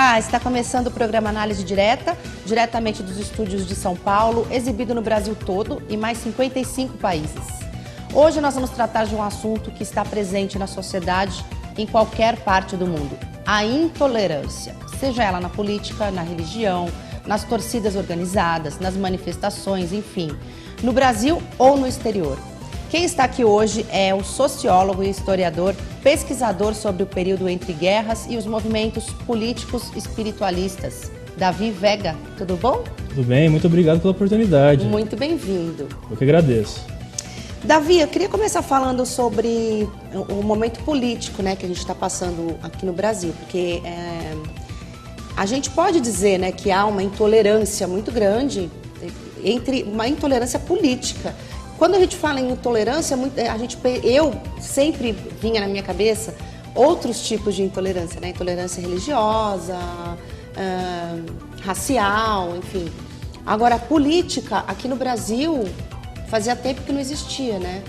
Olá, está começando o programa Análise Direta, diretamente dos estúdios de São Paulo, exibido no Brasil todo e mais 55 países. Hoje nós vamos tratar de um assunto que está presente na sociedade em qualquer parte do mundo, a intolerância, seja ela na política, na religião, nas torcidas organizadas, nas manifestações, enfim, no Brasil ou no exterior. Quem está aqui hoje é o sociólogo e historiador, pesquisador sobre o período entre guerras e os movimentos políticos espiritualistas, Davi Vega. Tudo bom? Tudo bem, muito obrigado pela oportunidade. Muito bem-vindo. Eu que agradeço. Davi, eu queria começar falando sobre o momento político, né, que a gente está passando aqui no Brasil, porque a gente pode dizer, né, que há uma intolerância muito grande, uma intolerância política. Quando a gente fala em intolerância, eu sempre vinha na minha cabeça outros tipos de intolerância, né? Intolerância religiosa, racial, enfim. Agora, a política aqui no Brasil fazia tempo que não existia, né?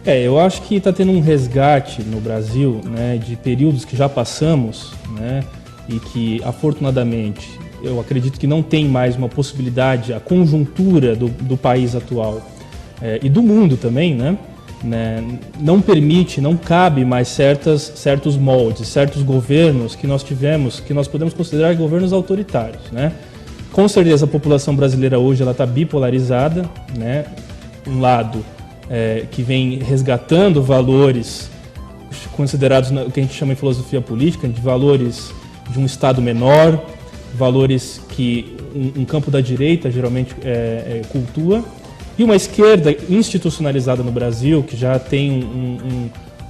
Eu acho que está tendo um resgate no Brasil, né, de períodos que já passamos, né, e que, afortunadamente, eu acredito que não tem mais uma possibilidade, a conjuntura do país atual e do mundo também, né, não permite, não cabe mais certos moldes, certos governos que nós tivemos, que nós podemos considerar governos autoritários, né. Com certeza a população brasileira hoje ela está bipolarizada, né, um lado que vem resgatando valores considerados o que a gente chama em filosofia política, de valores de um Estado menor, valores que um campo da direita geralmente cultua, e uma esquerda institucionalizada no Brasil, que já tem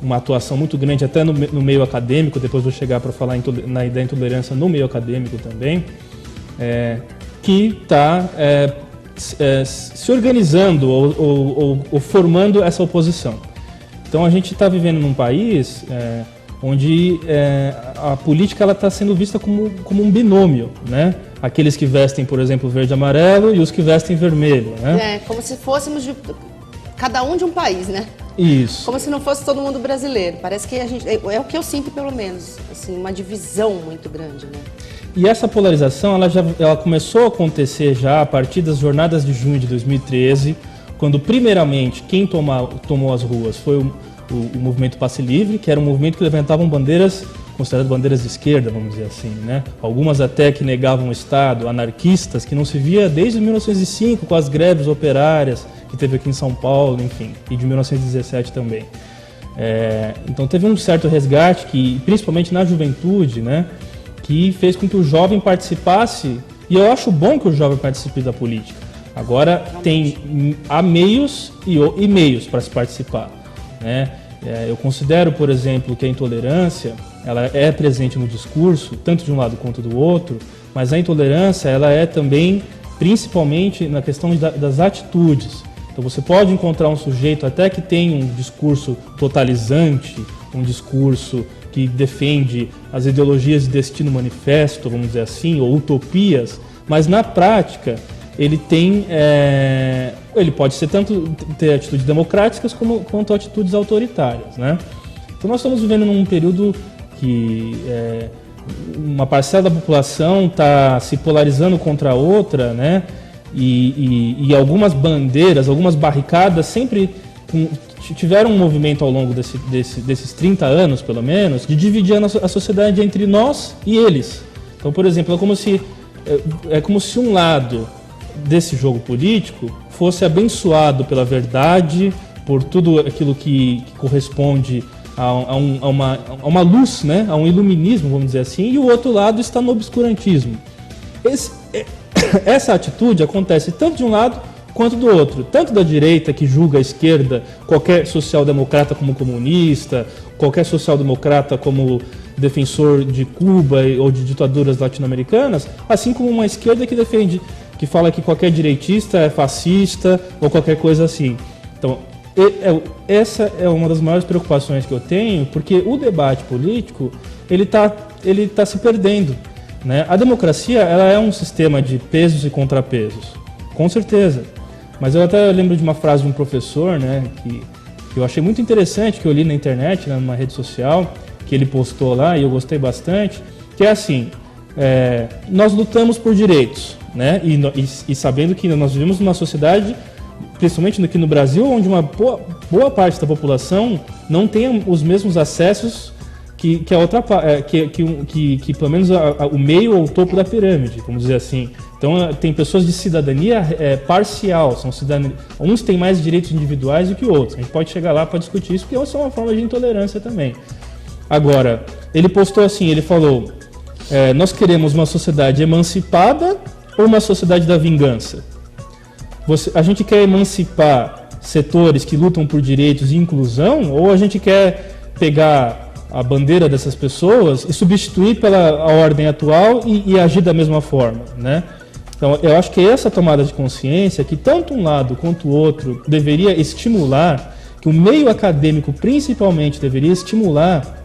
uma atuação muito grande até no meio acadêmico, depois vou chegar para falar na ideia de intolerância no meio acadêmico também, que está se organizando ou formando essa oposição. Então a gente está vivendo num país onde a política está sendo vista como um binômio, né? Aqueles que vestem, por exemplo, verde e amarelo e os que vestem vermelho, né? Como se fôssemos cada um de um país, né? Isso. Como se não fosse todo mundo brasileiro. Parece que a gente, é o que eu sinto, pelo menos, assim, uma divisão muito grande, né? E essa polarização ela começou a acontecer já a partir das jornadas de junho de 2013, quando primeiramente quem tomou as ruas foi o movimento Passe Livre, que era um movimento que levantavam bandeiras consideradas bandeiras de esquerda, vamos dizer assim, né? Algumas até que negavam o Estado, anarquistas, que não se via desde 1905 com as greves operárias que teve aqui em São Paulo, enfim, e de 1917 também. Então teve um certo resgate, que, principalmente na juventude, né, que fez com que o jovem participasse, e eu acho bom que o jovem participe da política. Agora há meios e meios para se participar, né? Eu considero, por exemplo, que a intolerância ela é presente no discurso, tanto de um lado quanto do outro, mas a intolerância ela é também, principalmente, na questão das atitudes. Então você pode encontrar um sujeito até que tem um discurso totalizante, um discurso que defende as ideologias de destino manifesto, vamos dizer assim, ou utopias, mas na prática ele pode ser ter atitudes democráticas quanto atitudes autoritárias, né? Então nós estamos vivendo num período que uma parcela da população está se polarizando contra a outra, né? E algumas bandeiras, algumas barricadas sempre tiveram um movimento ao longo desses 30 anos, pelo menos, de dividir a sociedade entre nós e eles. Então, por exemplo, é como se um lado desse jogo político fosse abençoado pela verdade, por tudo aquilo que corresponde a uma luz, né? A um iluminismo, vamos dizer assim, e o outro lado está no obscurantismo. Essa atitude acontece tanto de um lado quanto do outro, tanto da direita, que julga a esquerda, qualquer social-democrata como comunista, qualquer social-democrata como defensor de Cuba ou de ditaduras latino-americanas, assim como uma esquerda que fala que qualquer direitista é fascista ou qualquer coisa assim. Então, essa é uma das maiores preocupações que eu tenho, porque o debate político ele tá se perdendo, né? A democracia ela é um sistema de pesos e contrapesos, com certeza. Mas eu até lembro de uma frase de um professor, né, que eu achei muito interessante, que eu li na internet, né, numa rede social, que ele postou lá e eu gostei bastante, que é assim: nós lutamos por direitos, né? E sabendo que nós vivemos numa sociedade, principalmente aqui no Brasil, onde uma boa parte da população não tem os mesmos acessos que a outra que pelo menos o meio ou o topo da pirâmide, vamos dizer assim. Então tem pessoas de cidadania parcial, uns têm mais direitos individuais do que outros. A gente pode chegar lá para discutir isso, porque isso é uma forma de intolerância também. Agora, ele postou assim, ele falou: nós queremos uma sociedade emancipada ou uma sociedade da vingança? A gente quer emancipar setores que lutam por direitos e inclusão, ou a gente quer pegar a bandeira dessas pessoas e substituir pela ordem atual e agir da mesma forma, né? Então, eu acho que essa tomada de consciência, que tanto um lado quanto o outro deveria estimular, que o meio acadêmico principalmente deveria estimular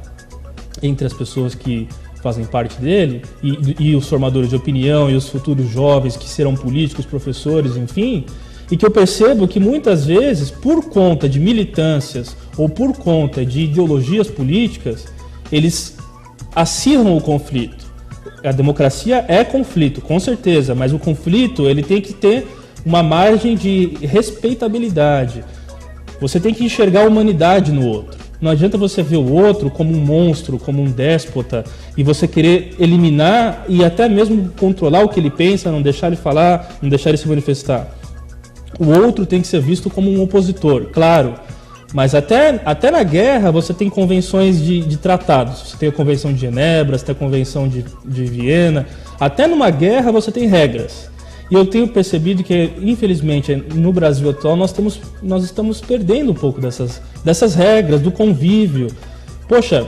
entre as pessoas que fazem parte dele, e os formadores de opinião, e os futuros jovens que serão políticos, professores, enfim, e que eu percebo que muitas vezes, por conta de militâncias ou por conta de ideologias políticas, eles acirram o conflito. A democracia é conflito, com certeza, mas o conflito ele tem que ter uma margem de respeitabilidade. Você tem que enxergar a humanidade no outro. Não adianta você ver o outro como um monstro, como um déspota, e você querer eliminar e até mesmo controlar o que ele pensa, não deixar ele falar, não deixar ele se manifestar. O outro tem que ser visto como um opositor, claro. Mas até na guerra você tem convenções de tratados. Você tem a Convenção de Genebra, você tem a Convenção de Viena. Até numa guerra você tem regras. E eu tenho percebido que, infelizmente, no Brasil atual, nós estamos perdendo um pouco dessas regras, do convívio. Poxa,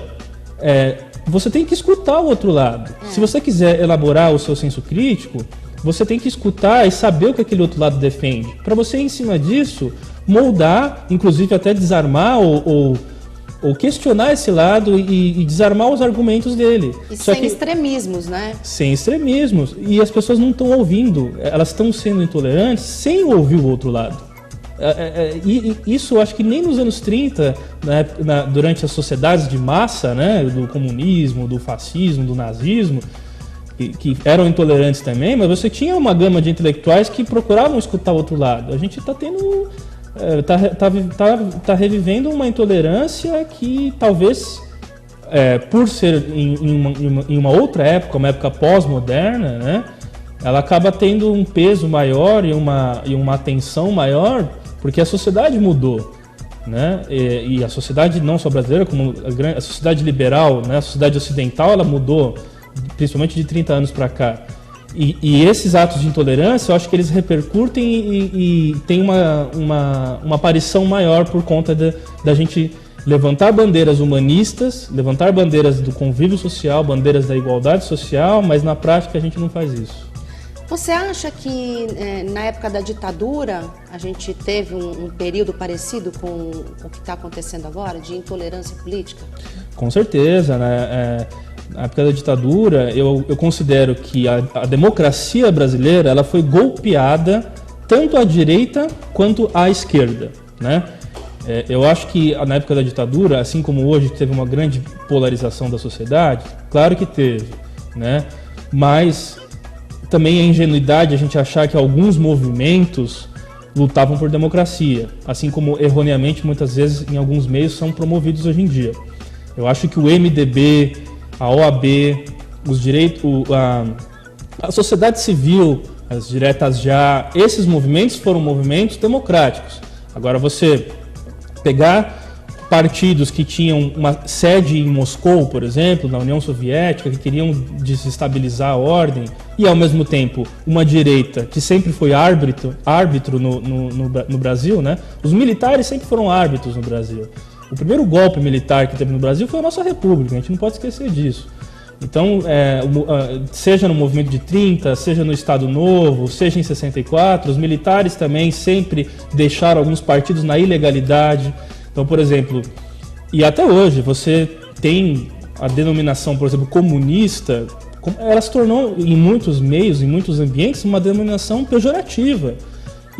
você tem que escutar o outro lado. Se você quiser elaborar o seu senso crítico, você tem que escutar e saber o que aquele outro lado defende. Para você, em cima disso, moldar, inclusive até desarmar ou questionar esse lado e desarmar os argumentos dele. E sem extremismos, né? Sem extremismos. E as pessoas não estão ouvindo. Elas estão sendo intolerantes sem ouvir o outro lado. E isso eu acho que nem nos anos 30, né, durante as sociedades de massa, né, do comunismo, do fascismo, do nazismo, que eram intolerantes também, mas você tinha uma gama de intelectuais que procuravam escutar o outro lado. A gente está tendo... Tá revivendo uma intolerância que talvez, por ser em uma outra época, uma época pós-moderna, né, ela acaba tendo um peso maior e uma atenção maior, porque a sociedade mudou, né, e a sociedade não só brasileira, como a sociedade liberal, né, a sociedade ocidental, ela mudou, principalmente de 30 anos para cá. E esses atos de intolerância, eu acho que eles repercutem e tem uma aparição maior por conta da gente levantar bandeiras humanistas, levantar bandeiras do convívio social, bandeiras da igualdade social, mas na prática a gente não faz isso. Você acha que na época da ditadura a gente teve um período parecido com o que está acontecendo agora, de intolerância política? Com certeza, né? Na época da ditadura, eu considero que a democracia brasileira ela foi golpeada tanto à direita quanto à esquerda, né? Eu acho que na época da ditadura, assim como hoje teve uma grande polarização da sociedade, claro que teve, né? Mas também é ingenuidade a gente achar que alguns movimentos lutavam por democracia, assim como erroneamente muitas vezes em alguns meios são promovidos hoje em dia. Eu acho que o MDB, a OAB, os direitos, a sociedade civil, as diretas já, esses movimentos foram movimentos democráticos. Agora você pegar partidos que tinham uma sede em Moscou, por exemplo, na União Soviética, que queriam desestabilizar a ordem, e ao mesmo tempo uma direita que sempre foi árbitro no Brasil, né? Os militares sempre foram árbitros no Brasil. O primeiro golpe militar que teve no Brasil foi a nossa República, a gente não pode esquecer disso. Então, seja no movimento de 30, seja no Estado Novo, seja em 64, os militares também sempre deixaram alguns partidos na ilegalidade. Então, por exemplo, e até hoje você tem a denominação, por exemplo, comunista, ela se tornou em muitos meios, em muitos ambientes, uma denominação pejorativa.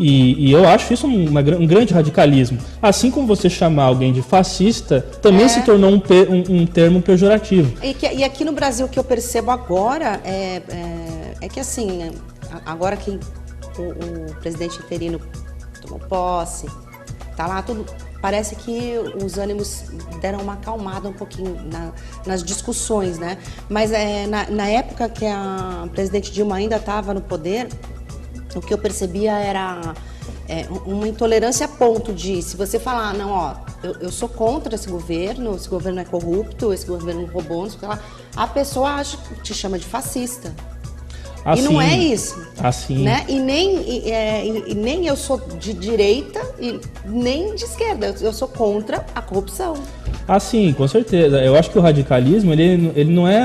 E eu acho isso um grande radicalismo. Assim como você chamar alguém de fascista, também se tornou um termo pejorativo. E aqui no Brasil, o que eu percebo agora é que, assim, agora que o presidente interino tomou posse, tá lá tudo, parece que os ânimos deram uma acalmada um pouquinho nas discussões, né? Mas na época que a presidente Dilma ainda estava no poder, o que eu percebia era uma intolerância a ponto de, se você falar, não, ó, eu sou contra esse governo é corrupto, esse governo roubou, não sei o que lá, a pessoa te chama de fascista. Assim, e não é isso. Assim. Né? E nem eu sou de direita e nem de esquerda, eu sou contra a corrupção. Sim, com certeza. Eu acho que o radicalismo ele não é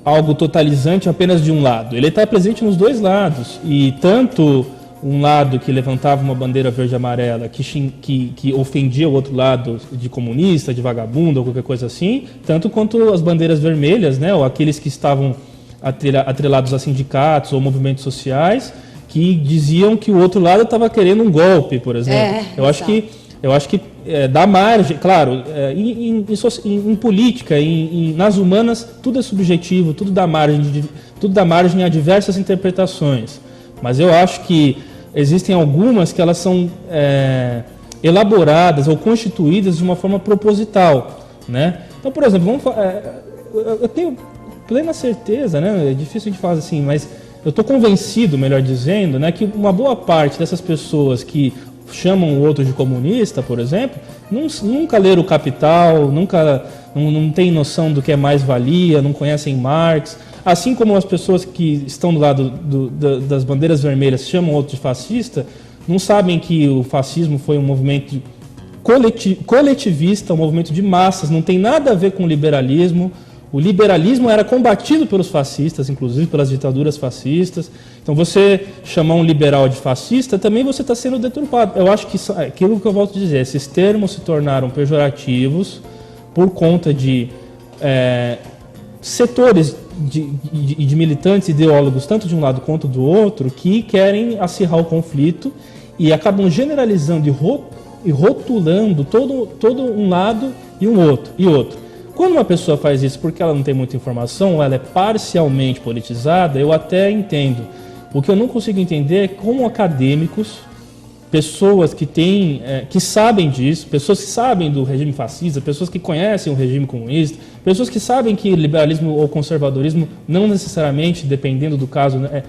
algo totalizante apenas de um lado. Ele está presente nos dois lados. E tanto um lado que levantava uma bandeira verde e amarela, que ofendia o outro lado de comunista, de vagabundo ou qualquer coisa assim, tanto quanto as bandeiras vermelhas, né, ou aqueles que estavam atrelados a sindicatos ou movimentos sociais, que diziam que o outro lado estava querendo um golpe, por exemplo. Eu acho que dá margem, claro, em política, nas humanas, tudo é subjetivo, tudo dá margem a diversas interpretações. Mas eu acho que existem algumas que elas são elaboradas ou constituídas de uma forma proposital, né? Então, por exemplo, eu tenho plena certeza, né? É difícil de falar assim, mas eu estou convencido, melhor dizendo, né, que uma boa parte dessas pessoas que chamam o outro de comunista, por exemplo, nunca leram o Capital, não tem noção do que é mais-valia, não conhecem Marx. Assim como as pessoas que estão do lado das bandeiras vermelhas chamam o outro de fascista, não sabem que o fascismo foi um movimento coletivista, um movimento de massas, não tem nada a ver com o liberalismo. O liberalismo era combatido pelos fascistas, inclusive pelas ditaduras fascistas. Então, você chamar um liberal de fascista, também você está sendo deturpado. Eu acho que aquilo que eu volto a dizer, esses termos se tornaram pejorativos por conta de setores de militantes ideólogos, tanto de um lado quanto do outro, que querem acirrar o conflito e acabam generalizando e rotulando todo um lado e outro. Quando uma pessoa faz isso porque ela não tem muita informação, ela é parcialmente politizada, eu até entendo. O que eu não consigo entender é como acadêmicos, pessoas que sabem disso, pessoas que sabem do regime fascista, pessoas que conhecem o regime comunista, pessoas que sabem que liberalismo ou conservadorismo não necessariamente, dependendo do caso, né,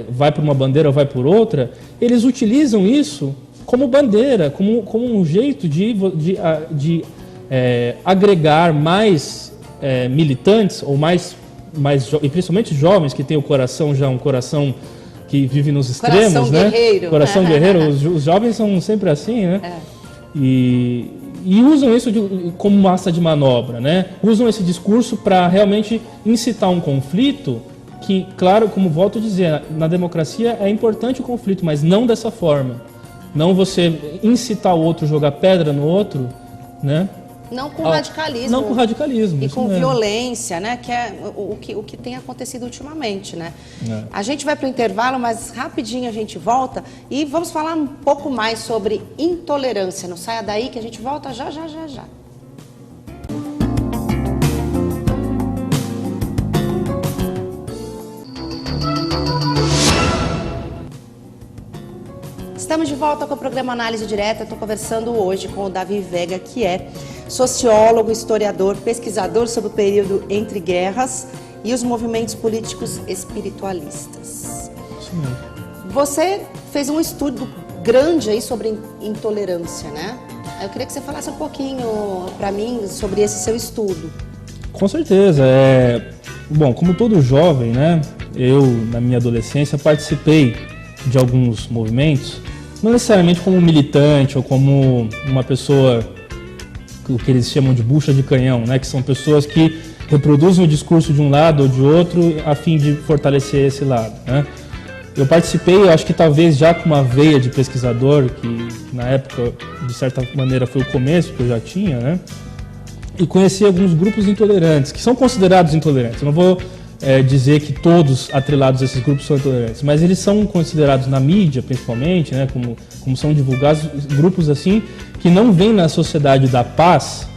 vai por uma bandeira ou vai por outra, eles utilizam isso como bandeira, como um jeito de agregar mais militantes ou e principalmente jovens que têm o coração um coração que vive nos extremos, coração né? Guerreiro. Coração guerreiro. Os jovens são sempre assim, né? E usam isso como massa de manobra, né? Usam esse discurso para realmente incitar um conflito que, claro, como volto a dizer, na democracia é importante o conflito, mas não dessa forma. Não você incitar o outro, jogar pedra no outro, né? Não com radicalismo. Não com radicalismo. E com violência, né? Que é o que tem acontecido ultimamente, né? A gente vai para o intervalo, mas rapidinho a gente volta e vamos falar um pouco mais sobre intolerância. Não saia daí que a gente volta já. Estamos de volta com o programa Análise Direta. Estou conversando hoje com o Davi Vega, que é sociólogo, historiador, pesquisador sobre o período entre guerras e os movimentos políticos espiritualistas. Isso mesmo. Você fez um estudo grande aí sobre intolerância, né? Eu queria que você falasse um pouquinho para mim sobre esse seu estudo. Com certeza. Bom, como todo jovem, né? Eu, na minha adolescência, participei de alguns movimentos, não necessariamente como militante ou como uma pessoa, o que eles chamam de bucha de canhão, né? Que são pessoas que reproduzem o discurso de um lado ou de outro a fim de fortalecer esse lado, né? Eu participei, eu acho que talvez já com uma veia de pesquisador, que na época, de certa maneira, foi o começo que eu já tinha, né? E conheci alguns grupos intolerantes, que são considerados intolerantes. Eu não vou dizer que todos atrelados a esses grupos são intolerantes, mas eles são considerados na mídia, principalmente, né, como são divulgados, grupos assim que não veem na sociedade da paz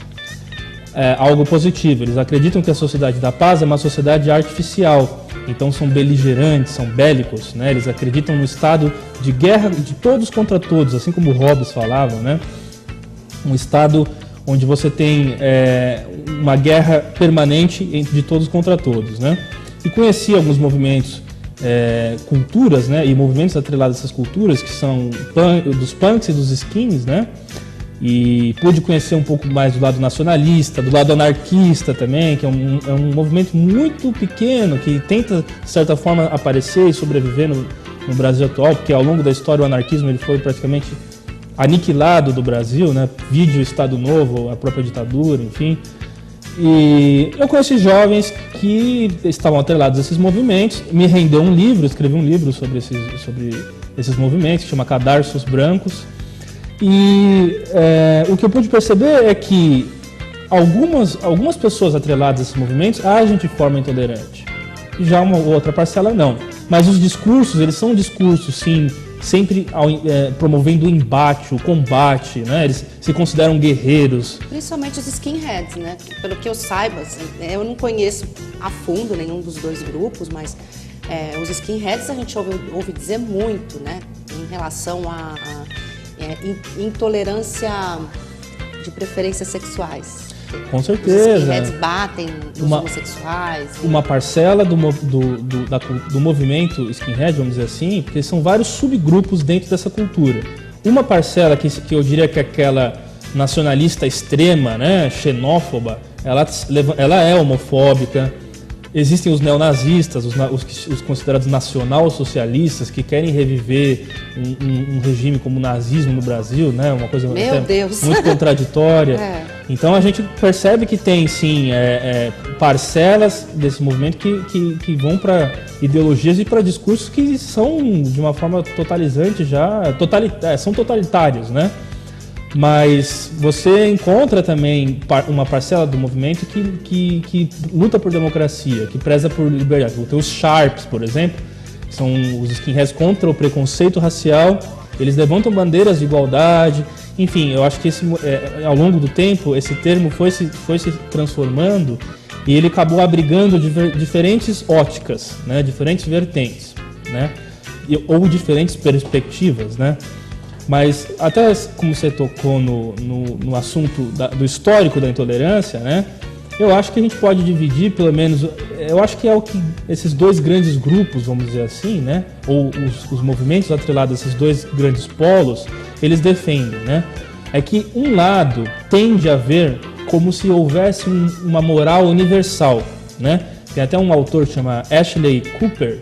algo positivo. Eles acreditam que a sociedade da paz é uma sociedade artificial, então são beligerantes, são bélicos, né? Eles acreditam no estado de guerra de todos contra todos, assim como o Hobbes falava, né? Um estado onde você tem uma guerra permanente de todos contra todos, né? E conheci alguns movimentos, culturas, né? E movimentos atrelados a essas culturas, que são dos punks e dos skins, né? E pude conhecer um pouco mais do lado nacionalista, do lado anarquista também, que é um movimento muito pequeno, que tenta, de certa forma, aparecer e sobreviver no Brasil atual, porque ao longo da história o anarquismo ele foi praticamente aniquilado do Brasil, né? Vide o Estado Novo, a própria ditadura, enfim. E eu conheci jovens que estavam atrelados a esses movimentos, me rendeu um livro, escrevi um livro sobre esses movimentos, que chama Cadarços Brancos. E o que eu pude perceber é que algumas pessoas atreladas a esses movimentos agem de forma intolerante, e já uma outra parcela não. Mas os discursos, eles são discursos, sim, sempre promovendo o embate, o combate, né? Eles se consideram guerreiros. Principalmente os skinheads, né? Pelo que eu saiba, assim, eu não conheço a fundo nenhum dos dois grupos, mas os skinheads a gente ouve dizer muito, né? Em relação a intolerância de preferências sexuais. Com certeza. Os skinheads batem nos homossexuais. Uma parcela do movimento skinhead, vamos dizer assim, porque são vários subgrupos dentro dessa cultura. Uma parcela que eu diria que é aquela nacionalista extrema, né, xenófoba, ela é homofóbica. Existem os neonazistas, os considerados nacional-socialistas, que querem reviver um regime como o nazismo no Brasil, né? Uma coisa muito contraditória. Então a gente percebe que tem, sim, parcelas desse movimento que vão para ideologias e para discursos que são, de uma forma totalizante, são totalitários, né? Mas você encontra também uma parcela do movimento que luta por democracia, que preza por liberdade. Tem os Sharps, por exemplo, que são os skinheads contra o preconceito racial. Eles levantam bandeiras de igualdade. Enfim, eu acho que ao longo do tempo esse termo foi se transformando e ele acabou abrigando diferentes óticas, né? Diferentes vertentes, né? Ou diferentes perspectivas, né? Mas até como você tocou no assunto do histórico da intolerância, né? Eu acho que a gente pode dividir, pelo menos, eu acho que é o que esses dois grandes grupos, vamos dizer assim, né? Ou os movimentos atrelados a esses dois grandes polos, eles defendem, né? É que um lado tende a ver como se houvesse uma moral universal, né? Tem até um autor que chama Ashley Cooper,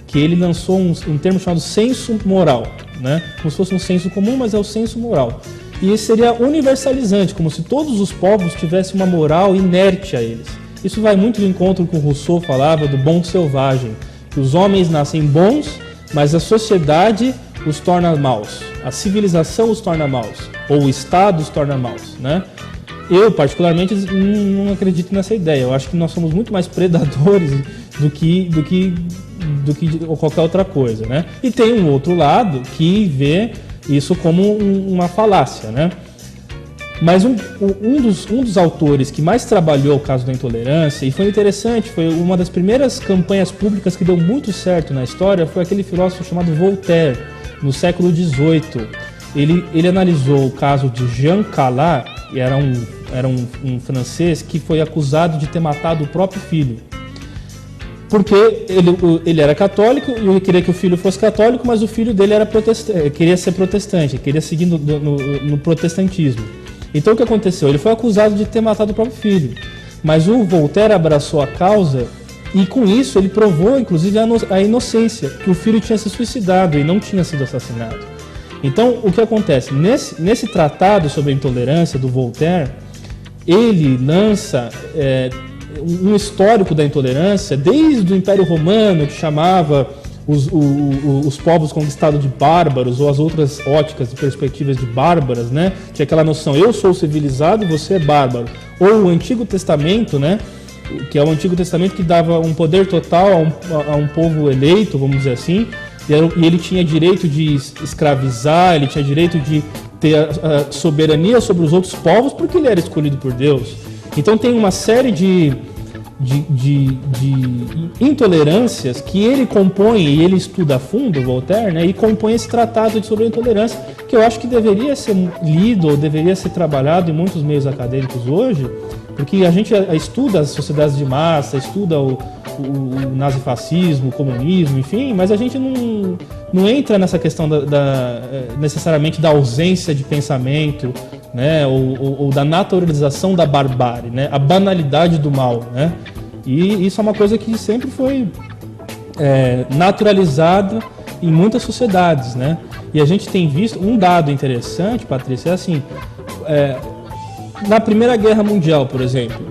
que ele lançou um termo chamado senso moral, né? Como se fosse um senso comum, mas é o senso moral. E isso seria universalizante, como se todos os povos tivessem uma moral inerte a eles. Isso vai muito de encontro com o que Rousseau falava do bom selvagem, que os homens nascem bons, mas a sociedade os torna maus, a civilização os torna maus, ou o Estado os torna maus, né? Eu, particularmente, não acredito nessa ideia. Eu acho que nós somos muito mais predadores do que qualquer outra coisa, né? E tem um outro lado que vê isso como uma falácia, né? Mas um dos autores que mais trabalhou o caso da intolerância, e foi interessante, foi uma das primeiras campanhas públicas que deu muito certo na história, foi aquele filósofo chamado Voltaire, no século XVIII. Ele analisou o caso de Jean Calas, que era um francês que foi acusado de ter matado o próprio filho. Porque ele era católico e ele queria que o filho fosse católico, mas o filho dele queria ser protestante, queria seguir no protestantismo. Então o que aconteceu? Ele foi acusado de ter matado o próprio filho. Mas o Voltaire abraçou a causa e com isso ele provou, inclusive, a inocência, que o filho tinha se suicidado e não tinha sido assassinado. Então o que acontece? Nesse tratado sobre a intolerância do Voltaire, ele lança um histórico da intolerância desde o Império Romano, que chamava os povos conquistados de bárbaros, ou as outras óticas e perspectivas de bárbaras, né? Tinha aquela noção, eu sou civilizado e você é bárbaro. Ou o Antigo Testamento, né? que é o Antigo Testamento, que dava um poder total a um povo eleito, vamos dizer assim, e ele tinha direito de escravizar, ele tinha direito de ter a soberania sobre os outros povos, porque ele era escolhido por Deus. Então tem uma série de intolerâncias que ele compõe, e ele estuda a fundo, Voltaire, né, e compõe esse tratado sobre a intolerância, que eu acho que deveria ser lido ou deveria ser trabalhado em muitos meios acadêmicos hoje, porque a gente estuda as sociedades de massa, estuda o nazifascismo, o comunismo, enfim, mas a gente não entra nessa questão necessariamente da ausência de pensamento, né, ou da naturalização da barbárie, né, a banalidade do mal, né, e isso é uma coisa que sempre foi naturalizada em muitas sociedades, né, e a gente tem visto um dado interessante, Patrícia, é assim, na Primeira Guerra Mundial, por exemplo,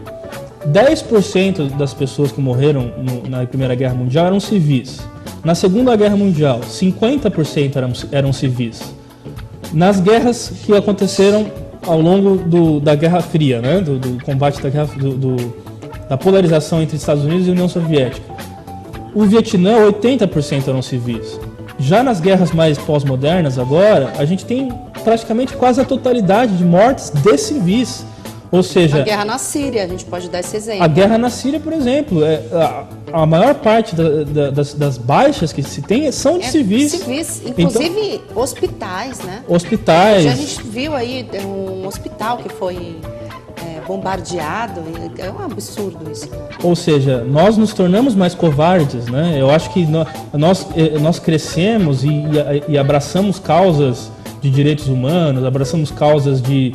10% das pessoas que morreram na Primeira Guerra Mundial eram civis. Na Segunda Guerra Mundial, 50% eram civis. Nas guerras que aconteceram ao longo da Guerra Fria, né, do combate da polarização entre Estados Unidos e União Soviética, o Vietnã, 80% eram civis. Já nas guerras mais pós-modernas agora, a gente tem praticamente quase a totalidade de mortes de civis. Ou seja, a guerra na Síria, a gente pode dar esse exemplo. A guerra na Síria, por exemplo, a maior parte das baixas que se tem são de civis. Civis, inclusive então, hospitais, né? Hospitais. Já a gente viu aí um hospital que foi bombardeado, é um absurdo isso. Ou seja, nós nos tornamos mais covardes, né? Eu acho que nós crescemos e abraçamos causas de direitos humanos, abraçamos causas de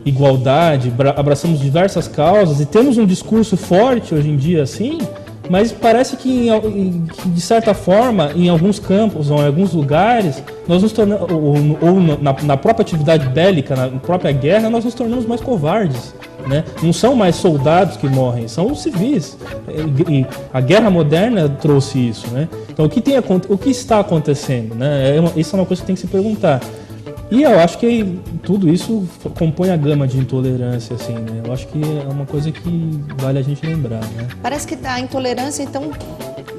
igualdade, abraçamos diversas causas e temos um discurso forte hoje em dia, assim, mas parece que de certa forma, em alguns campos ou em alguns lugares, nós nos tornamos, ou na própria atividade bélica, na própria guerra, nós nos tornamos mais covardes, né? Não são mais soldados que morrem, são os civis. E a guerra moderna trouxe isso, né? Então, o que está acontecendo, né? Isso é uma coisa que tem que se perguntar. E eu acho que tudo isso compõe a gama de intolerância, assim, né? Eu acho que é uma coisa que vale a gente lembrar, né? Parece que a intolerância, então,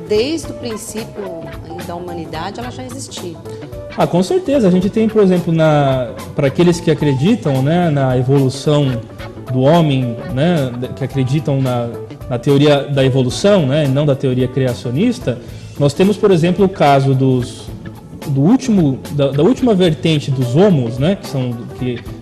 desde o princípio da humanidade, ela já existia. Ah, com certeza. A gente tem, por exemplo, para aqueles que acreditam, né, na evolução do homem, né, que acreditam na teoria da evolução, né, não da teoria criacionista, nós temos, por exemplo, o caso da última vertente dos homos, né, que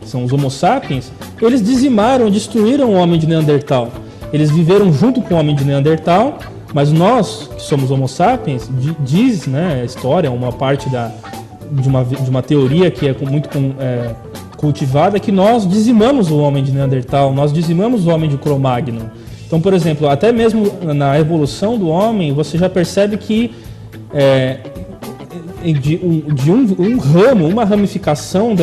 são os Homo sapiens. Eles destruíram o homem de Neandertal. Eles viveram junto com o homem de Neandertal, mas nós, que somos Homo sapiens, diz, né, a história, uma parte de uma teoria que é muito cultivada, que nós dizimamos o homem de Neandertal, nós dizimamos o homem de Cro-Magnon. Então, por exemplo, até mesmo na evolução do homem, você já percebe que um ramo, uma ramificação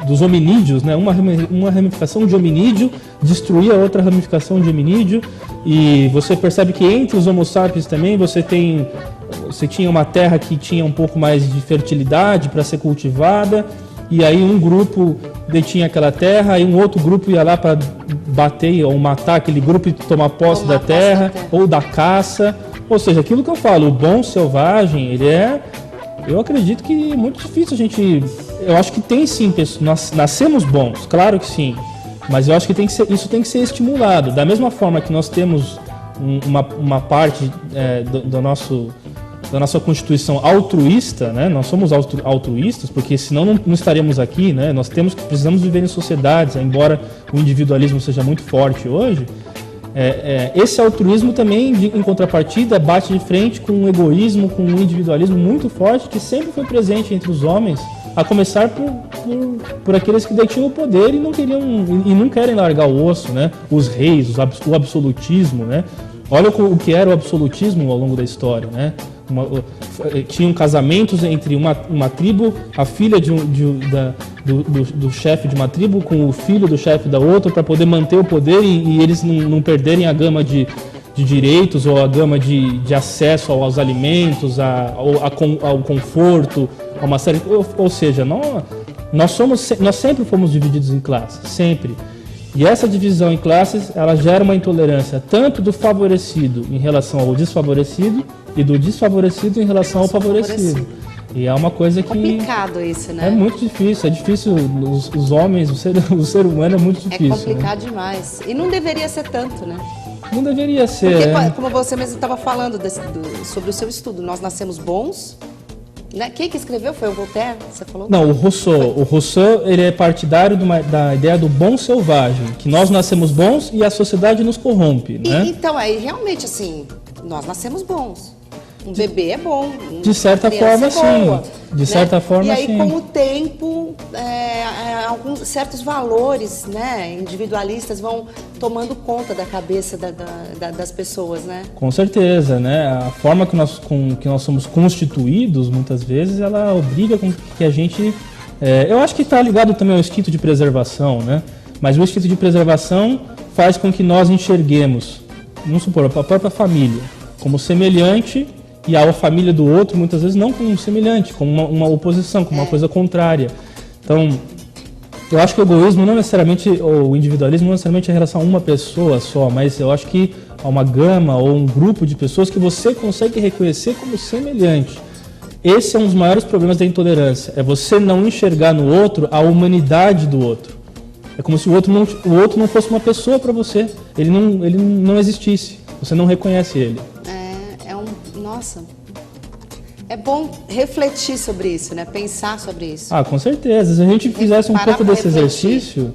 dos hominídeos, né? Uma ramificação de hominídeo destruía outra ramificação de hominídeo, e você percebe que entre os Homo sapiens também você tinha uma terra que tinha um pouco mais de fertilidade para ser cultivada, e aí um grupo detinha aquela terra e um outro grupo ia lá para bater ou matar aquele grupo e tomar posse da terra ou da caça. Ou seja, aquilo que eu falo, o bom selvagem, eu acredito que é muito difícil eu acho que tem sim, nós nascemos bons, claro que sim, mas eu acho que isso tem que ser estimulado. Da mesma forma que nós temos uma parte da nossa Constituição altruísta, né? Nós somos altruístas, porque senão não estaríamos aqui, né? Precisamos viver em sociedades, embora o individualismo seja muito forte hoje. Esse altruísmo também, em contrapartida, bate de frente com um egoísmo, com um individualismo muito forte que sempre foi presente entre os homens, a começar por aqueles que detinham o poder e não querem largar o osso, né? Os reis, o absolutismo, né? Olha o que era o absolutismo ao longo da história, né? Tinham casamentos entre uma tribo, a filha do chefe de uma tribo com o filho do chefe da outra, para poder manter o poder e eles não perderem a gama de direitos ou a gama de acesso aos alimentos, ao conforto, a uma série. Ou seja, nós sempre fomos divididos em classes, sempre. E essa divisão em classes, ela gera uma intolerância tanto do favorecido em relação ao desfavorecido e do desfavorecido em relação ao favorecido. E é uma coisa que... complicado isso, né? É muito difícil, é difícil, os homens, o ser humano é muito difícil. É complicado, né? Demais. E não deveria ser tanto, né? Não deveria ser. Porque, como você mesmo estava falando sobre o seu estudo, nós nascemos bons, né? Quem que escreveu? Foi o Voltaire, você falou? Não, o Rousseau. O Rousseau, ele é partidário da ideia do bom selvagem, que nós nascemos bons e a sociedade nos corrompe, né? Então, aí realmente, assim, nós nascemos bons. Um bebê é bom. De certa forma, sim. De certa forma, sim. E aí, com o tempo, alguns certos valores, né, individualistas vão tomando conta da cabeça das pessoas, né? Com certeza, né? A forma que nós somos constituídos, muitas vezes, ela obriga com que a gente... eu acho que está ligado também ao instinto de preservação, né? Mas o instinto de preservação faz com que nós enxerguemos, vamos supor, a própria família como semelhante e a família do outro, muitas vezes, não como semelhante, como uma oposição, como uma coisa contrária. Então, eu acho que o egoísmo não necessariamente, ou o individualismo não necessariamente é em relação a uma pessoa só, mas eu acho que há uma gama ou um grupo de pessoas que você consegue reconhecer como semelhante. Esse é um dos maiores problemas da intolerância, é você não enxergar no outro a humanidade do outro. É como se o outro não fosse uma pessoa para você, ele não existisse, você não reconhece ele. Nossa, é bom refletir sobre isso, né? Pensar sobre isso. Ah, com certeza. Se a gente fizesse um pouco desse exercício,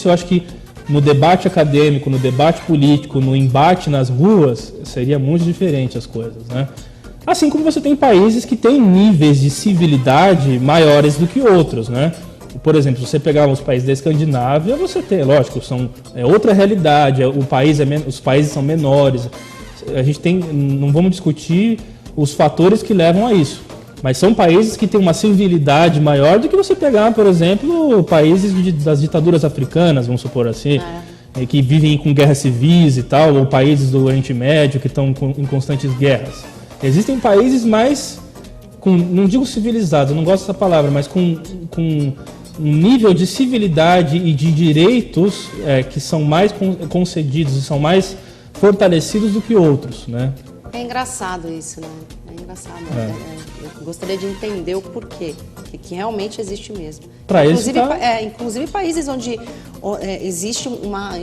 eu acho que no debate acadêmico, no debate político, no embate nas ruas, seria muito diferente as coisas, né? Assim como você tem países que têm níveis de civilidade maiores do que outros, né? Por exemplo, se você pegar os países da Escandinávia, você tem, lógico, é outra realidade, os países são menores. A gente não vamos discutir os fatores que levam a isso, mas são países que têm uma civilidade maior do que você pegar, por exemplo, países das ditaduras africanas, vamos supor assim, que vivem com guerras civis e tal, ou países do Oriente Médio que estão em constantes guerras. Existem países mais, não digo civilizados, eu não gosto dessa palavra, mas com um nível de civilidade e de direitos que são mais concedidos e são mais fortalecidos do que outros, né? É engraçado isso, né? É engraçado. Eu gostaria de entender o porquê, que realmente existe mesmo. Inclusive países onde existe uma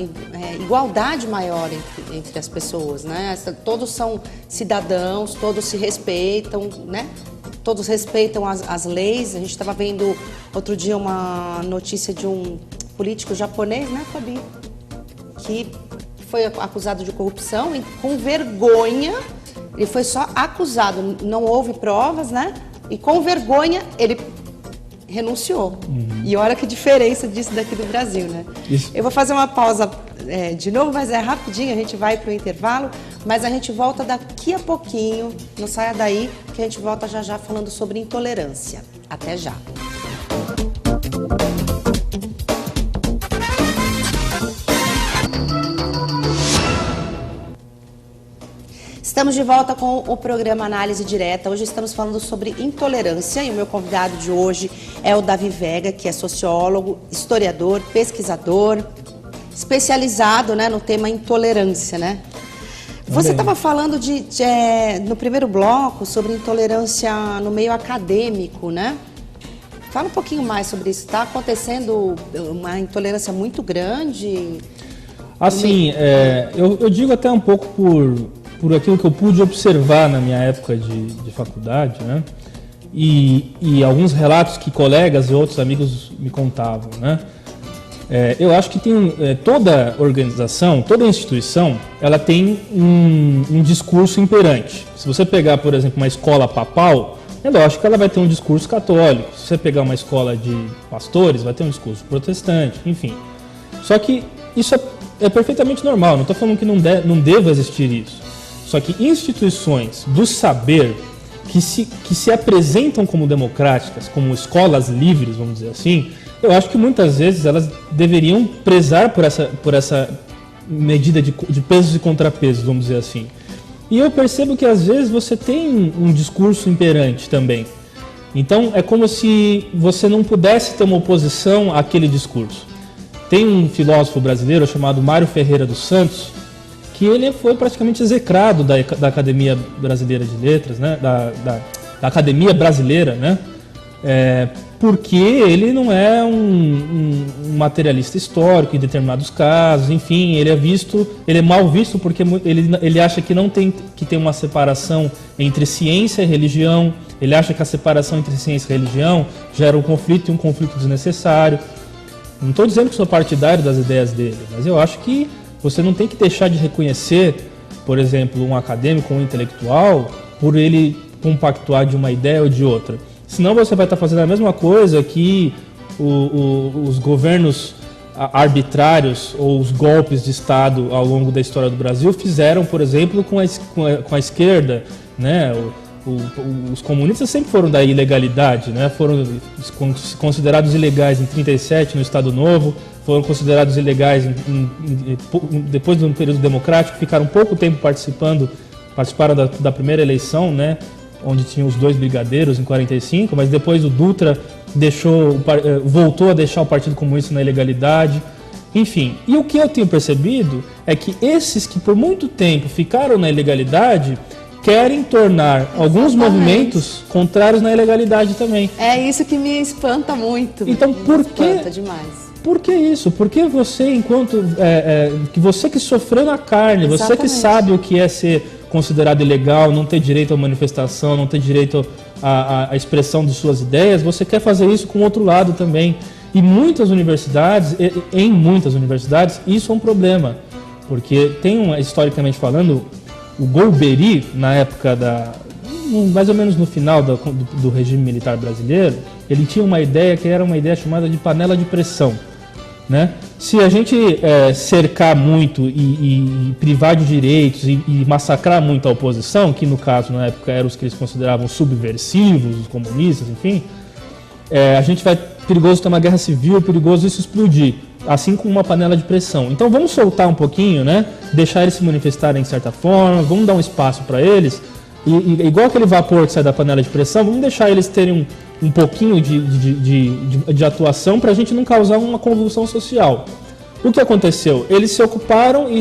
igualdade maior entre as pessoas, né? Todos são cidadãos, todos se respeitam, né? Todos respeitam as leis. A gente estava vendo outro dia uma notícia de um político japonês, né, Fabi? Que foi acusado de corrupção e com vergonha, ele foi só acusado, não houve provas, né? E com vergonha ele renunciou. E olha que diferença disso daqui do Brasil, né? Isso. Eu vou fazer uma pausa de novo, mas é rapidinho, a gente vai para o intervalo, mas a gente volta daqui a pouquinho, não saia daí, que a gente volta já já falando sobre intolerância. Até já. Estamos de volta com o programa Análise Direta. Hoje estamos falando sobre intolerância e o meu convidado de hoje é o Davi Vega, que é sociólogo, historiador, pesquisador, especializado, né, no tema intolerância, né? Você estava falando no primeiro bloco sobre intolerância no meio acadêmico, né? Fala um pouquinho mais sobre isso. Está acontecendo uma intolerância muito grande? Assim, eu digo até um pouco por aquilo que eu pude observar na minha época de faculdade, né? E alguns relatos que colegas e outros amigos me contavam, né? Eu acho que tem toda organização, toda instituição, ela tem um discurso imperante. Se você pegar, por exemplo, uma escola papal, é lógico que ela vai ter um discurso católico. Se você pegar uma escola de pastores, vai ter um discurso protestante, enfim. Só que isso é perfeitamente normal, não estou falando que não deva existir isso. Só que instituições do saber que se apresentam como democráticas, como escolas livres, vamos dizer assim, eu acho que muitas vezes elas deveriam prezar por essa medida de pesos e contrapesos, vamos dizer assim. E eu percebo que às vezes você tem um discurso imperante também. Então é como se você não pudesse ter uma oposição àquele discurso. Tem um filósofo brasileiro chamado Mário Ferreira dos Santos, que ele foi praticamente execrado da Academia Brasileira de Letras, né? da Academia Brasileira, né? Porque ele não é um materialista histórico em determinados casos, enfim, ele é mal visto porque ele acha que não tem que ter uma separação entre ciência e religião, ele acha que a separação entre ciência e religião gera um conflito e um conflito desnecessário. Não estou dizendo que sou partidário das ideias dele, mas eu acho que você não tem que deixar de reconhecer, por exemplo, um acadêmico ou um intelectual por ele compactuar de uma ideia ou de outra. Senão você vai estar fazendo a mesma coisa que os governos arbitrários ou os golpes de Estado ao longo da história do Brasil fizeram, por exemplo, com a esquerda, né? Os comunistas sempre foram da ilegalidade, né? Foram considerados ilegais em 1937 no Estado Novo, foram considerados ilegais depois do período democrático, ficaram pouco tempo participaram da primeira eleição, né? Onde tinha os 2 brigadeiros em 45, mas depois o Dutra voltou a deixar o Partido Comunista na ilegalidade. Enfim, e o que eu tenho percebido é que esses que por muito tempo ficaram na ilegalidade querem tornar alguns movimentos contrários na ilegalidade também. É isso que me espanta muito. Então, Espanta demais. Por que isso? Porque você, você que sofreu na carne, Exatamente. Você que sabe o que é ser considerado ilegal, não ter direito à manifestação, não ter direito à expressão de suas ideias, você quer fazer isso com o outro lado também. E em muitas universidades, isso é um problema. Porque historicamente falando, o Golbery, na época mais ou menos no final do regime militar brasileiro, ele tinha uma ideia que era uma ideia chamada de panela de pressão, né? Se a gente cercar muito e privar de direitos e massacrar muito a oposição, que no caso na época eram os que eles consideravam subversivos, os comunistas, enfim, a gente vai perigoso ter uma guerra civil, perigoso isso explodir, assim como uma panela de pressão. Então vamos soltar um pouquinho, né? Deixar eles se manifestarem de certa forma, vamos dar um espaço para eles, e igual aquele vapor que sai da panela de pressão, vamos deixar eles terem um pouquinho de atuação para a gente não causar uma convulsão social. O que aconteceu? Eles se ocuparam e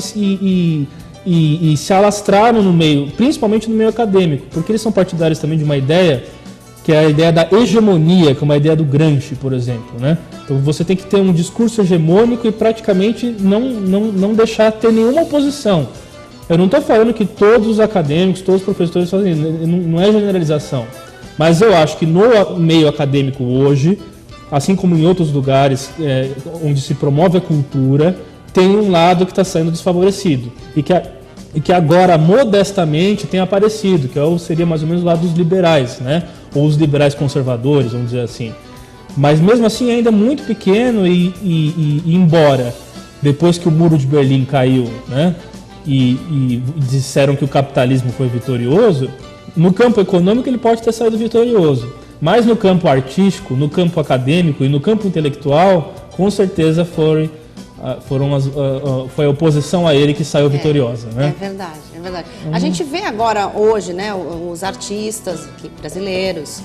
se alastraram no meio, principalmente no meio acadêmico, porque eles são partidários também de uma ideia que é a ideia da hegemonia, que é uma ideia do Gramsci, por exemplo, né? Então você tem que ter um discurso hegemônico e praticamente não deixar ter nenhuma oposição. Eu não estou falando que todos os acadêmicos, todos os professores fazem isso, não é generalização. Mas eu acho que no meio acadêmico hoje, assim como em outros lugares onde se promove a cultura, tem um lado que está sendo desfavorecido e que agora modestamente tem aparecido, que seria mais ou menos o lado dos liberais, né? Ou os liberais conservadores, vamos dizer assim. Mas mesmo assim ainda muito pequeno e embora depois que o Muro de Berlim caiu, né? E disseram que o capitalismo foi vitorioso, no campo econômico ele pode ter saído vitorioso, mas no campo artístico, no campo acadêmico e no campo intelectual, com certeza foi a oposição a ele que saiu vitoriosa, né? É verdade, é verdade. A gente vê agora, hoje, né, os artistas brasileiros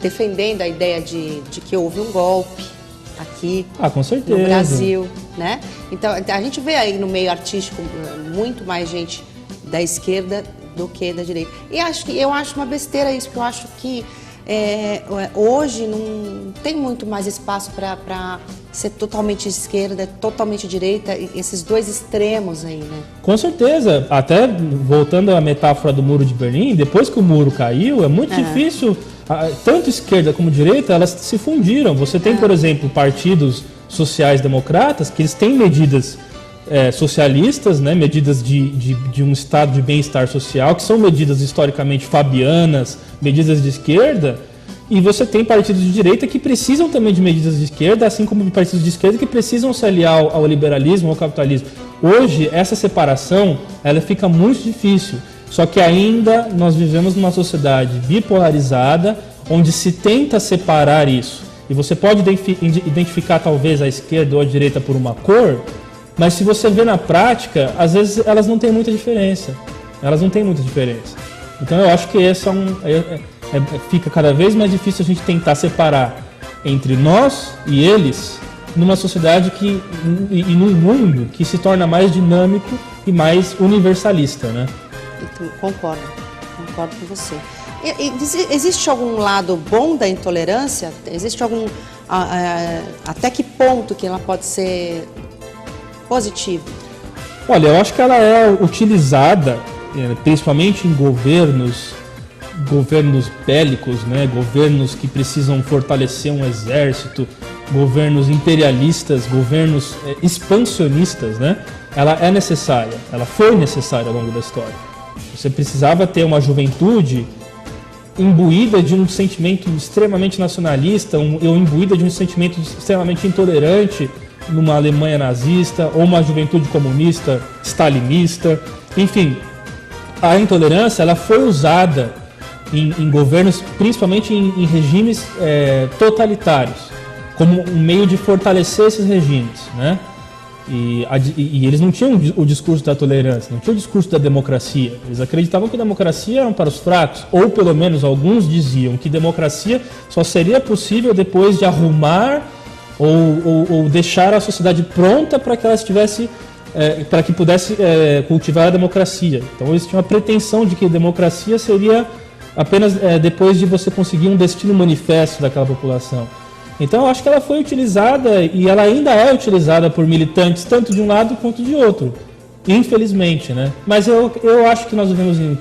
defendendo a ideia de que houve um golpe aqui com certeza. No Brasil, né? Então, a gente vê aí no meio artístico muito mais gente da esquerda do que da direita. E eu acho uma besteira isso, porque eu acho que hoje não tem muito mais espaço para ser totalmente esquerda, totalmente direita, esses dois extremos aí, né? Com certeza. Até voltando à metáfora do Muro de Berlim, depois que o muro caiu, é muito difícil, tanto esquerda como direita, elas se fundiram. Você tem, por exemplo, partidos sociais-democratas que eles têm medidas socialistas, né, medidas de um estado de bem-estar social, que são medidas historicamente fabianas, medidas de esquerda, e você tem partidos de direita que precisam também de medidas de esquerda, assim como partidos de esquerda que precisam se aliar ao liberalismo, ao capitalismo. Hoje, essa separação, ela fica muito difícil, só que ainda nós vivemos numa sociedade bipolarizada, onde se tenta separar isso, e você pode identificar talvez a esquerda ou a direita por uma cor, mas se você vê na prática, às vezes elas não têm muita diferença. Então eu acho que esse fica cada vez mais difícil a gente tentar separar entre nós e eles numa sociedade e num mundo que se torna mais dinâmico e mais universalista, né? Então, concordo com você. Existe algum lado bom da intolerância? Existe algum... até que ponto que ela pode ser positiva? Olha, eu acho que ela é utilizada, principalmente em governos bélicos, né? Governos que precisam fortalecer um exército, governos imperialistas, governos expansionistas, né? Ela é necessária, ela foi necessária ao longo da história. Você precisava ter uma juventude imbuída de um sentimento extremamente nacionalista, ou imbuída de um sentimento extremamente intolerante numa Alemanha nazista, ou uma juventude comunista, stalinista. Enfim, a intolerância ela foi usada em governos, principalmente em regimes totalitários, como um meio de fortalecer esses regimes, né? E eles não tinham o discurso da tolerância, não tinham o discurso da democracia. Eles acreditavam que a democracia era para os fracos, ou pelo menos alguns diziam que democracia só seria possível depois de arrumar ou deixar a sociedade pronta para que ela estivesse, para que pudesse cultivar a democracia. Então eles tinham a pretensão de que a democracia seria apenas depois de você conseguir um destino manifesto daquela população. Então eu acho que ela foi utilizada e ela ainda é utilizada por militantes tanto de um lado quanto de outro, infelizmente, né? Mas eu acho que nós vivemos em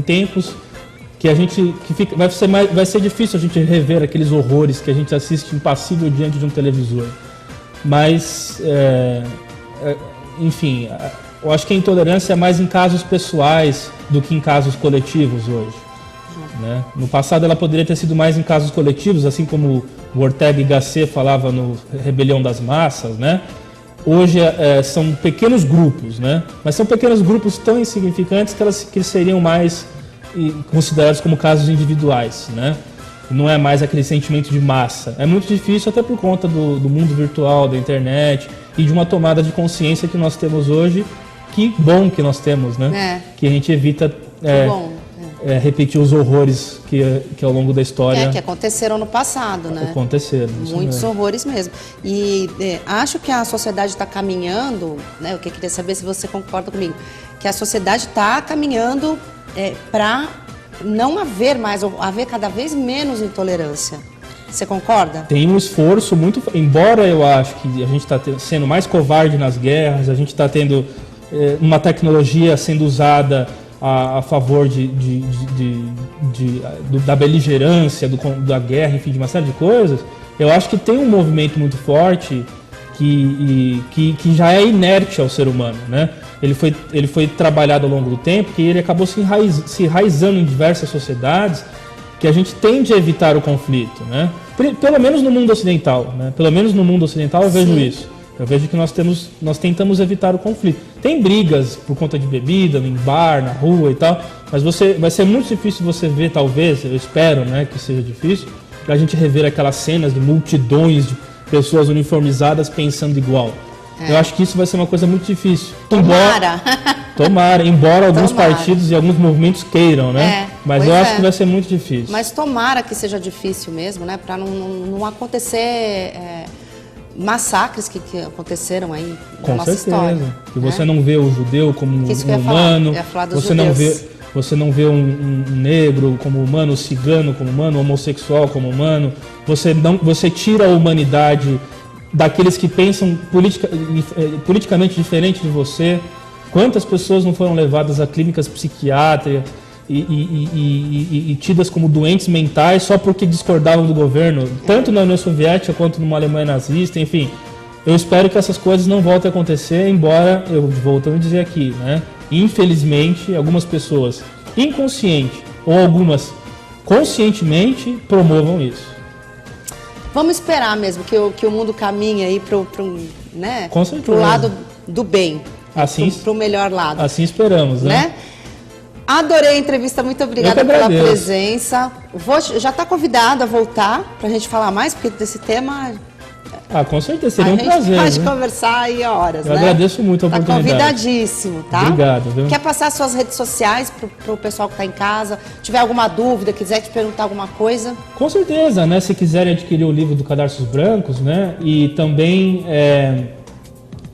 tempos que vai ser difícil a gente rever aqueles horrores que a gente assiste impassível diante de um televisor. Mas, enfim, eu acho que a intolerância é mais em casos pessoais do que em casos coletivos hoje. Né? No passado ela poderia ter sido mais em casos coletivos, assim como o Ortega y Gasset falava no Rebelião das Massas, né? Hoje são pequenos grupos, né? Mas são pequenos grupos tão insignificantes que seriam mais considerados como casos individuais, né? Não é mais aquele sentimento de massa. É muito difícil até por conta do mundo virtual, da internet e de uma tomada de consciência que nós temos hoje. Que bom que nós temos, né? Que a gente evita repetir os horrores que ao longo da história... que aconteceram no passado, né? Aconteceram. Muitos horrores mesmo. E acho que a sociedade está caminhando, né? Eu queria saber se você concorda comigo, que a sociedade está caminhando para não haver mais, ou haver cada vez menos intolerância. Você concorda? Tem um esforço muito... Embora eu acho que a gente está sendo mais covarde nas guerras, a gente está tendo uma tecnologia sendo usada a favor da beligerância, da guerra, enfim, de uma série de coisas, eu acho que tem um movimento muito forte que já é inerte ao ser humano, né? Ele foi trabalhado ao longo do tempo, que ele acabou se enraizando em diversas sociedades, que a gente tende a evitar o conflito, né? Pelo menos no mundo ocidental, né? Pelo menos no mundo ocidental eu vejo isso. Eu vejo que nós tentamos evitar o conflito. Tem brigas por conta de bebida, em bar, na rua e tal, mas vai ser muito difícil você ver, talvez, eu espero, né, que seja difícil, pra gente rever aquelas cenas de multidões de pessoas uniformizadas pensando igual. Eu acho que isso vai ser uma coisa muito difícil. Embora alguns partidos e alguns movimentos queiram, né? Mas eu acho que vai ser muito difícil. Mas tomara que seja difícil mesmo, né? Para não acontecer massacres que aconteceram aí na nossa história. Que você não vê o judeu como um humano, você não vê um negro como humano, o cigano como humano, o homossexual como humano. Você tira a humanidade daqueles que pensam politicamente diferente de você. Quantas pessoas não foram levadas a clínicas psiquiátricas e tidas como doentes mentais só porque discordavam do governo, tanto na União Soviética quanto numa Alemanha nazista, enfim. Eu espero que essas coisas não voltem a acontecer, embora, eu voltando a dizer aqui, né, infelizmente, algumas pessoas inconsciente ou algumas conscientemente promovam isso. Vamos esperar mesmo que o mundo caminhe aí pro lado do bem, pro melhor lado. Assim esperamos, né? Adorei a entrevista, muito obrigada pela presença. Já está convidado a voltar para a gente falar mais, porque desse tema Com certeza, seria um prazer. A gente pode né? conversar aí horas, Eu né? agradeço muito a Tá oportunidade. convidadíssimo, tá? Obrigado, viu? Quer passar suas redes sociais pro pessoal que está em casa? Tiver alguma dúvida, quiser te perguntar alguma coisa? Com certeza, né? Se quiserem adquirir o livro do Cadarços Brancos, né? E também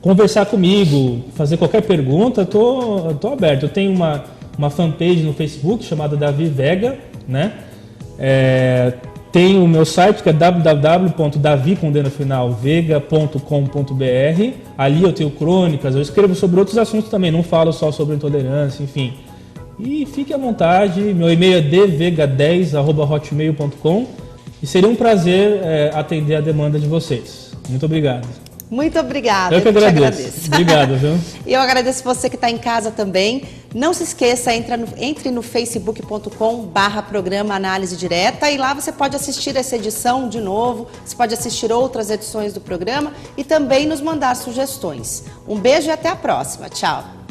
conversar comigo, fazer qualquer pergunta, tô aberto. Eu tenho uma fanpage no Facebook chamada Davi Vega, né? Tem o meu site que é www.davi.vega.com.br. Ali eu tenho crônicas, eu escrevo sobre outros assuntos também, não falo só sobre intolerância, enfim. E fique à vontade, meu e-mail é dvega10@hotmail.com e seria um prazer atender a demanda de vocês. Muito obrigado. Muito obrigada. Eu que agradeço. Obrigado, viu? E eu agradeço você que está em casa também. Não se esqueça, entre no facebook.com/programa Análise Direta e lá você pode assistir essa edição de novo, você pode assistir outras edições do programa e também nos mandar sugestões. Um beijo e até a próxima. Tchau.